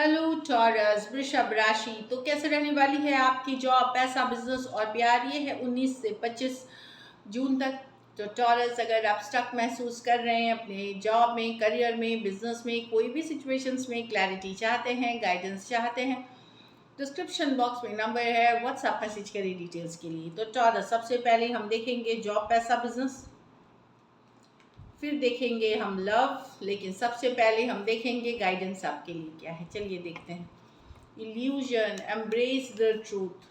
Hello taurus वृषभ राशि। तो कैसे रहने वाली है आपकी जॉब, पैसा, बिजनेस और प्यार। ये है 19 से 25 जून तक। तो टॉरस, अगर आप स्टक महसूस कर रहे हैं अपने जॉब में, करियर में, बिजनेस में, कोई भी सिचुएशंस में क्लैरिटी चाहते हैं, गाइडेंस चाहते हैं, डिस्क्रिप्शन बॉक्स में नंबर है, व्हाट्सएप मैसेज करिए डिटेल्स के लिए। तो टॉरस, सबसे पहले हम देखेंगे जॉब, पैसा, बिजनेस, फिर देखेंगे हम लव, लेकिन सबसे पहले हम देखेंगे गाइडेंस आपके लिए क्या है। चलिए देखते हैं। Illusion, embrace the truth.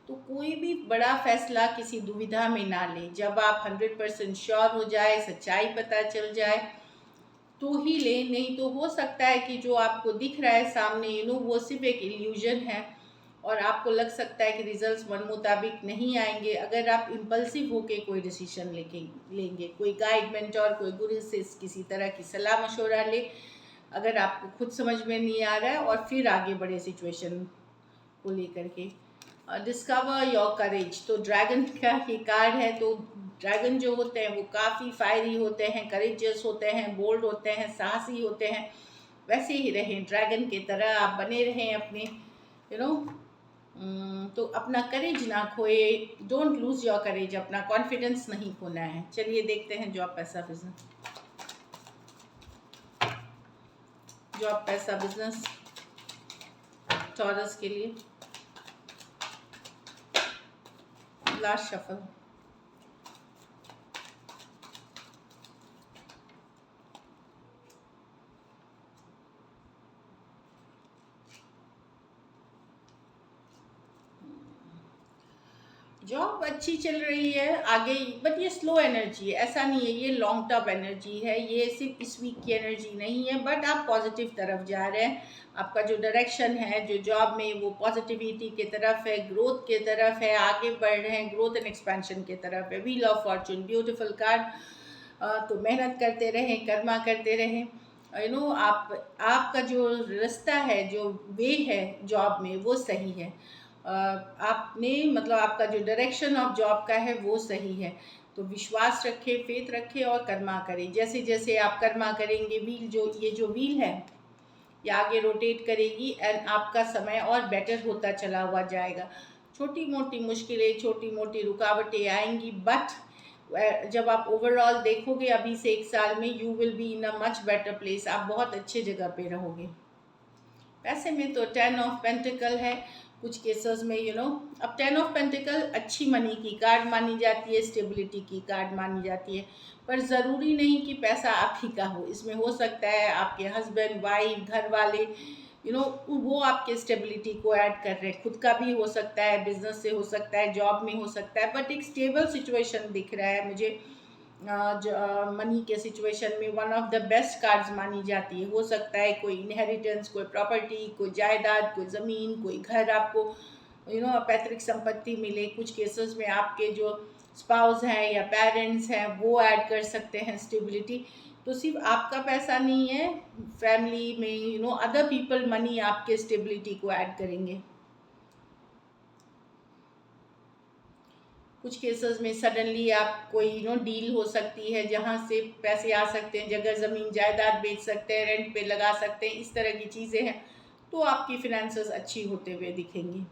तो कोई भी बड़ा फैसला किसी दुविधा में ना ले। जब आप 100% श्योर हो जाए, सच्चाई पता चल जाए तो ही ले, नहीं तो हो सकता है कि जो आपको दिख रहा है सामने वो सिर्फ एक इल्यूजन है और आपको लग सकता है कि रिजल्ट्स मन मुताबिक नहीं आएंगे। अगर आप इम्पल्सिव होके कोई डिसीजन लेंगे, कोई गाइड, मेंटोर, कोई गुरु से किसी तरह की सलाह मशवरा ले, अगर आपको खुद समझ में नहीं आ रहा है, और फिर आगे बढ़े सिचुएशन को लेकर के। डिस्कवर योर करेज। तो ड्रैगन का ही कार्ड है। तो ड्रैगन जो होते हैं वो काफ़ी फायरी होते हैं, करेजियस होते हैं, बोल्ड होते हैं, साहसी होते हैं। वैसे ही रहें, ड्रैगन की तरह आप बने रहें अपने यू नो तो अपना करेज ना खोए। डोंट लूज योर करेज, अपना कॉन्फिडेंस नहीं खोना है। चलिए देखते हैं जॉब, पैसा, बिजनेस। जॉब, पैसा, बिजनेस टॉरस के लिए। Last shuffle. जॉब अच्छी चल रही है आगे, बट ये स्लो एनर्जी है, ऐसा नहीं है। ये लॉन्ग टर्म एनर्जी है, ये सिर्फ इस वीक की एनर्जी नहीं है। बट आप पॉजिटिव तरफ जा रहे हैं। आपका जो डायरेक्शन है जो जॉब में, वो पॉजिटिविटी की तरफ है, ग्रोथ की तरफ है, आगे बढ़ रहे हैं, ग्रोथ एंड एक्सपेंशन की तरफ है। Wheel of Fortune, beautiful card. तो मेहनत करते रहें, कर्मा करते रहें। आपका जो रास्ता है, जो वे है जॉब में, वो सही है। आपने मतलब आपका जो डायरेक्शन ऑफ जॉब का है वो सही है। तो विश्वास रखें, फेथ रखें और कर्मा करें। जैसे जैसे आप कर्मा करेंगे, जो व्हील है ये आगे रोटेट करेगी एंड आपका समय और बेटर होता चला हुआ जाएगा। छोटी मोटी मुश्किलें, छोटी मोटी रुकावटें आएंगी, बट जब आप ओवरऑल देखोगे अभी से 1 साल में, you will be in a much better place. आप बहुत अच्छे जगह पे रहोगे। पैसे में तो 10 ऑफ पेंटिकल है कुछ केसेस में, अब 10 ऑफ पेंटिकल अच्छी मनी की कार्ड मानी जाती है, स्टेबिलिटी की कार्ड मानी जाती है। पर ज़रूरी नहीं कि पैसा आप ही का हो। इसमें हो सकता है आपके हस्बैंड, वाइफ, घर वाले वो आपके स्टेबिलिटी को ऐड कर रहे हैं। खुद का भी हो सकता है, बिजनेस से हो सकता है, जॉब में हो सकता है, बट एक स्टेबल सिचुएशन दिख रहा है मुझे। मनी के सिचुएशन में one of the best cards मानी जाती है। हो सकता है कोई इनहेरिटेंस, कोई प्रॉपर्टी, कोई जायदाद, कोई ज़मीन, कोई घर आपको पैतृक संपत्ति मिले। कुछ केसेस में आपके जो स्पाउस हैं या पेरेंट्स हैं वो ऐड कर सकते हैं स्टेबिलिटी। तो सिर्फ आपका पैसा नहीं है, फैमिली में अदर पीपल मनी आपके स्टेबिलिटी को ऐड करेंगे। कुछ केसेस में सडनली आप कोई डील हो सकती है जहाँ से पैसे आ सकते हैं, जगह ज़मीन जायदाद बेच सकते हैं, रेंट पे लगा सकते हैं, इस तरह की चीज़ें हैं। तो आपकी फिनेंसेस अच्छी होते हुए दिखेंगी।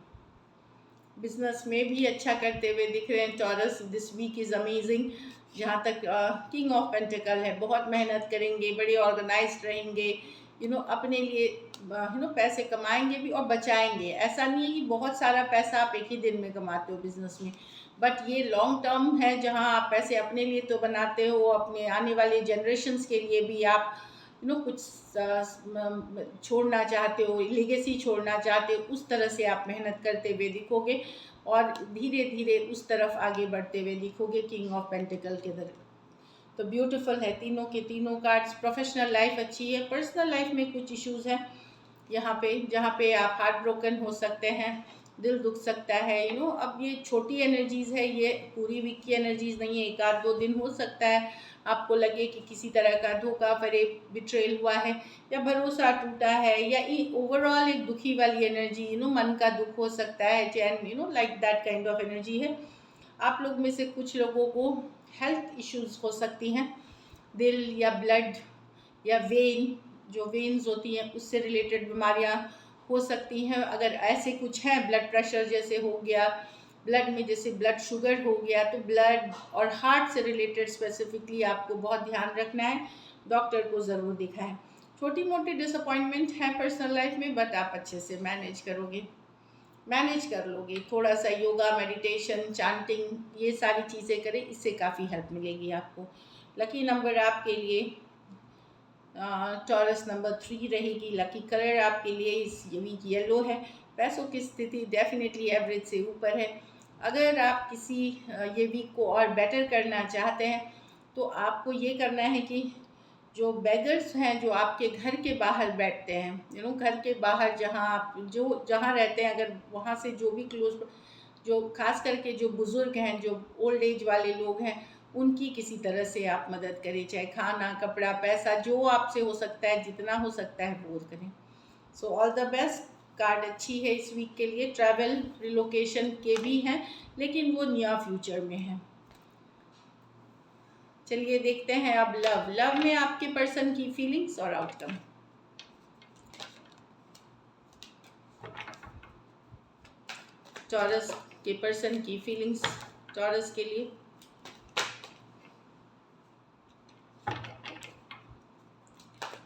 बिजनेस में भी अच्छा करते हुए दिख रहे हैं Taurus. This week is amazing. जहाँ तक किंग ऑफ पेंटिकल है, बहुत मेहनत करेंगे, बड़े ऑर्गेनाइज्ड रहेंगे, अपने लिए पैसे कमाएंगे भी और बचाएंगे। ऐसा नहीं है कि बहुत सारा पैसा आप एक ही दिन में कमाते हो बिजनेस में, बट ये लॉन्ग टर्म है जहाँ आप पैसे अपने लिए तो बनाते हो, अपने आने वाले जनरेशन्स के लिए भी आप कुछ छोड़ना चाहते हो, लेगेसी छोड़ना चाहते हो। उस तरह से आप मेहनत करते हुए दिखोगे और धीरे धीरे उस तरफ आगे बढ़ते हुए दिखोगे किंग ऑफ पेंटिकल के तरफ। तो ब्यूटीफुल है तीनों के तीनों कार्ड्स। प्रोफेशनल लाइफ अच्छी है, पर्सनल लाइफ में कुछ इश्यूज हैं यहाँ पे, जहाँ पे आप हार्ट ब्रोकन हो सकते हैं, दिल दुख सकता है। अब ये छोटी एनर्जीज है, ये पूरी वीक की एनर्जीज नहीं है। 1 आध 2 दिन हो सकता है आपको लगे कि किसी तरह का धोखा, फरेब, बिट्रेल हुआ है या भरोसा टूटा है, या ओवरऑल एक दुखी वाली एनर्जी, मन का दुख हो सकता है, चैन, like that kind of energy है। आप लोग में से कुछ लोगों को हेल्थ इश्यूज हो सकती हैं, दिल या ब्लड या वेन, जो वेन्स होती हैं उससे रिलेटेड बीमारियां हो सकती हैं। अगर ऐसे कुछ हैं, ब्लड प्रेशर जैसे हो गया, ब्लड में जैसे ब्लड शुगर हो गया, तो ब्लड और हार्ट से रिलेटेड स्पेसिफिकली आपको बहुत ध्यान रखना है, डॉक्टर को ज़रूर दिखाएं। छोटी मोटी डिसअपॉइंटमेंट है पर्सनल लाइफ में, बट आप अच्छे से मैनेज कर लोगे। थोड़ा सा योगा, मेडिटेशन, चांटिंग, ये सारी चीज़ें करें, इससे काफ़ी हेल्प मिलेगी आपको। लकी नंबर आपके लिए टॉरस नंबर 3 रहेगी। लकी कलर आपके लिए इस वीक येलो है। पैसों की स्थिति डेफिनेटली एवरेज से ऊपर है। अगर आप किसी ये वीक को और बेटर करना चाहते हैं तो आपको ये करना है कि जो बेगर्स हैं, जो आपके घर के बाहर बैठते हैं, घर के बाहर जहाँ आप जहाँ रहते हैं, अगर वहाँ से जो भी जो खास करके जो बुज़ुर्ग हैं, जो ओल्ड एज वाले लोग हैं, उनकी किसी तरह से आप मदद करें, चाहे खाना, कपड़ा, पैसा, जो आपसे हो सकता है, जितना हो सकता है वो करें। So all the best. Card अच्छी है इस वीक के लिए। ट्रैवल, रिलोकेशन के भी हैं, लेकिन वो नियर फ्यूचर में है। चलिए देखते हैं अब लव में आपके पर्सन की फीलिंग्स और आउटकम। टॉरस के पर्सन की फीलिंग्स टॉरस के लिए।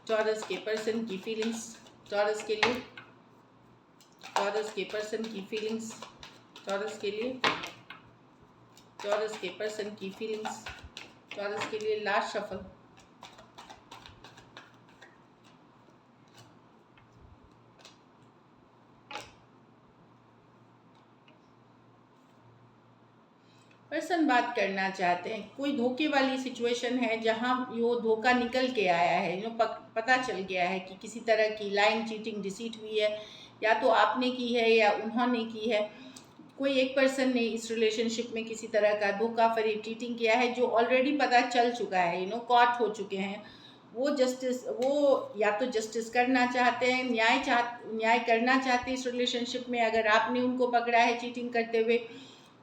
टॉरस के पर्सन की फीलिंग्स टॉरस के लिए। टॉरस के पर्सन की फीलिंग्स टॉरस के लिए। टॉरस के पर्सन की फीलिंग्स टॉरस के लिए। Last shuffle. पर्सन बात करना चाहते हैं, कोई धोखे वाली सिचुएशन है जहां वो धोखा निकल के आया है, पता चल गया है कि किसी तरह की लाइन, चीटिंग, डिसीट हुई है, या तो आपने की है या उन्होंने की है। कोई एक पर्सन ने इस रिलेशनशिप में किसी तरह का धोखा, फरेब, चीटिंग किया है, जो ऑलरेडी पता चल चुका है, कॉट हो चुके हैं। वो या तो जस्टिस करना चाहते हैं, न्याय करना चाहते हैं इस रिलेशनशिप में। अगर आपने उनको पकड़ा है चीटिंग करते हुए,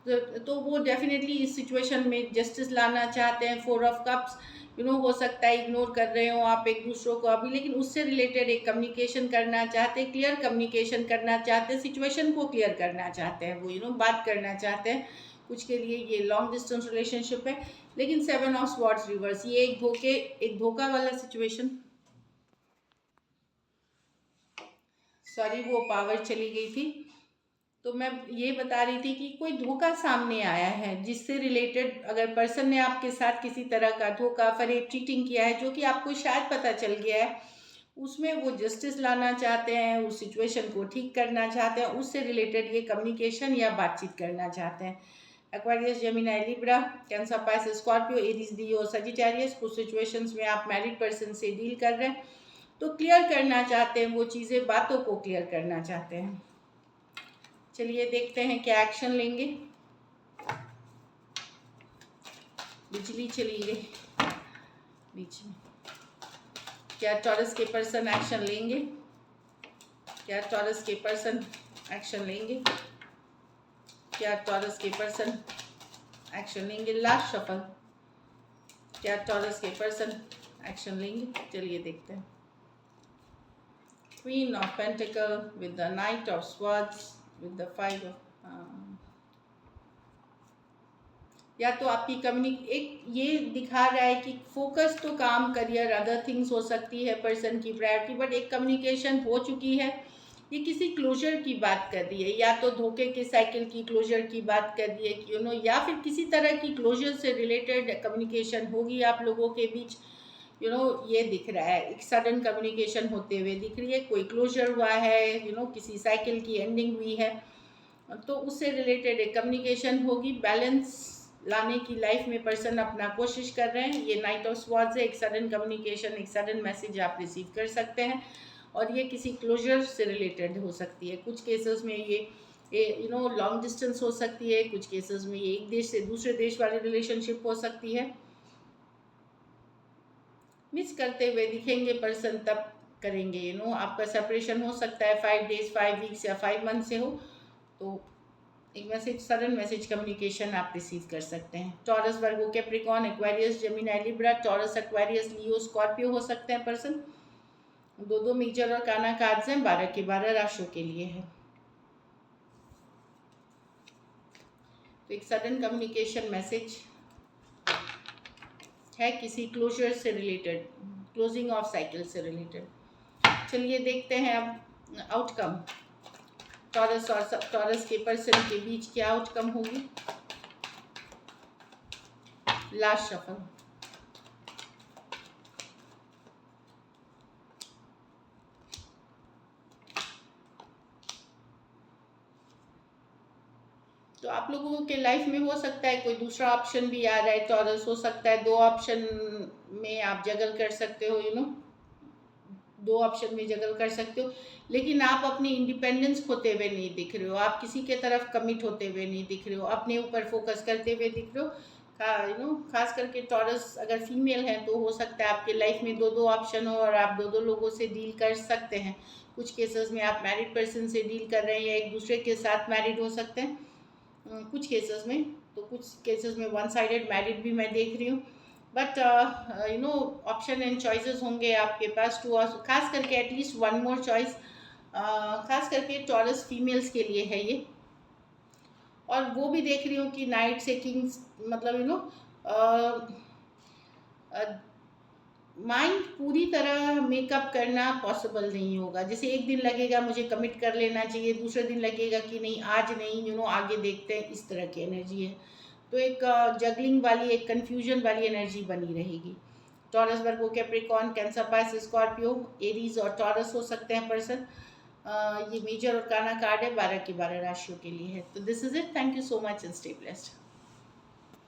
तो वो डेफिनेटली इस सिचुएशन में जस्टिस लाना चाहते हैं। 4 ऑफ कप्स, हो सकता है इग्नोर कर रहे हो आप एक दूसरों को अभी, लेकिन उससे रिलेटेड एक कम्युनिकेशन करना चाहते हैं, क्लियर कम्युनिकेशन करना चाहते हैं, सिचुएशन को क्लियर करना चाहते हैं, वो बात करना चाहते हैं। कुछ के लिए ये लॉन्ग डिस्टेंस रिलेशनशिप है, लेकिन 7 ऑफ स्वॉर्ड्स रिवर्स, ये एक धोखा वाला सिचुएशन। सॉरी, वो पावर चली गई थी। तो मैं ये बता रही थी कि कोई धोखा सामने आया है, जिससे रिलेटेड अगर पर्सन ने आपके साथ किसी तरह का धोखा, फरेब, चीटिंग किया है, जो कि आपको शायद पता चल गया है, उसमें वो जस्टिस लाना चाहते हैं, उस सिचुएशन को ठीक करना चाहते हैं, उससे रिलेटेड ये कम्युनिकेशन या बातचीत करना चाहते हैं। Aquarius, Gemini, Libra, Cancer, Pisces, Scorpio, Aries, Leo, Sagittarius, कुछ सिचुएशंस में आप मैरिड पर्सन से डील कर रहे हैं, तो क्लियर करना चाहते हैं वो चीज़ें, बातों को क्लियर करना चाहते हैं। चलिए देखते हैं क्या एक्शन लेंगे। बिजली चली गई बीच में। क्या टॉरस के पर्सन एक्शन लेंगे? क्या टॉरस के पर्सन एक्शन लेंगे? क्या टॉरस के पर्सन एक्शन लेंगे? Last shuffle. क्या टॉरस के पर्सन एक्शन लेंगे? चलिए देखते हैं। Queen of pentacle with the night of swords with the 5 of, या तो आपकी एक ये दिखा रहा है कि फोकस तो काम, करियर, अदर थिंग्स हो सकती है पर्सन की प्रायोरिटी, बट एक कम्युनिकेशन हो चुकी है। ये किसी क्लोजर की बात कर रही है, या तो धोखे के साइकिल की क्लोजर की बात कर रही है कि या फिर किसी तरह की क्लोजर से रिलेटेड कम्युनिकेशन होगी आप लोगों के बीच। ये दिख रहा है, एक सडन कम्युनिकेशन होते हुए दिख रही है, कोई क्लोजर हुआ है, किसी साइकिल की एंडिंग हुई है, तो उससे रिलेटेड एक कम्युनिकेशन होगी। बैलेंस लाने की लाइफ में पर्सन अपना कोशिश कर रहे हैं। ये नाइट ऑफ स्वॉर्ड्स है, एक सडन कम्युनिकेशन, एक सडन मैसेज आप रिसीव कर सकते हैं, और ये किसी क्लोजर से रिलेटेड हो सकती है। कुछ केसेस में ये लॉन्ग डिस्टेंस हो सकती है, कुछ केसेस में ये एक देश से दूसरे देश वाली रिलेशनशिप हो सकती है। मिस करते हुए दिखेंगे पर्सन, तब करेंगे। आपका सेपरेशन हो सकता है 5 डेज, 5 वीक्स या 5 मंथ से हो, तो एक मैसेज, सडन मैसेज कम्युनिकेशन आप रिसीव कर सकते हैं। Taurus, Virgo, Capricorn, Aquarius, Gemini, Libra, Taurus, Aquarius, Leo, Scorpio हो सकते हैं पर्सन। दो दो मेजर और काना कार्ड्स हैं, 12 के 12 राशियों के लिए है। तो एक सडन कम्युनिकेशन मैसेज है किसी क्लोजर से रिलेटेड, क्लोजिंग ऑफ साइकिल से रिलेटेड। चलिए देखते हैं अब आउटकम, टॉरस और सब टॉरस के पर्सन के बीच क्या आउटकम होगी। Last shuffle. तो आप लोगों के लाइफ में हो सकता है कोई दूसरा ऑप्शन भी आ रहा है, टॉरस हो सकता है, दो ऑप्शन में आप जगल कर सकते हो, दो ऑप्शन में जगल कर सकते हो, लेकिन आप अपनी इंडिपेंडेंस खोते हुए नहीं दिख रहे हो, आप किसी के तरफ कमिट होते हुए नहीं दिख रहे हो, अपने ऊपर फोकस करते हुए दिख रहे हो। खास करके टॉरस अगर फीमेल है तो हो सकता है आपके लाइफ में दो दो ऑप्शन हो और आप दो दो लोगों से डील कर सकते हैं। कुछ केसेस में आप मैरिड पर्सन से डील कर रहे हैं या एक दूसरे के साथ मैरिड हो सकते हैं कुछ केसेस में, तो कुछ केसेस में वन साइडेड मैरिड भी मैं देख रही हूँ। बट ऑप्शन एंड चॉइसेस होंगे आपके पास टू, खास करके एटलीस्ट वन मोर चॉइस, खास करके टॉरस फीमेल्स के लिए है ये। और वो भी देख रही हूँ कि नाइट से किंग्स, मतलब माइंड पूरी तरह मेकअप करना पॉसिबल नहीं होगा। जैसे एक दिन लगेगा मुझे कमिट कर लेना चाहिए, दूसरे दिन लगेगा कि नहीं आज नहीं, आगे देखते हैं, इस तरह की एनर्जी है। तो एक जगलिंग वाली, एक कंफ्यूजन वाली एनर्जी बनी रहेगी। Taurus, Virgo, Capricorn, Cancer, Pisces, Scorpio, Aries और टॉरस हो सकते हैं पर्सन। ये मेजर और काना कार्ड है, 12 की 12 राशियों के लिए है। तो this is it, thank you so much and stay blessed.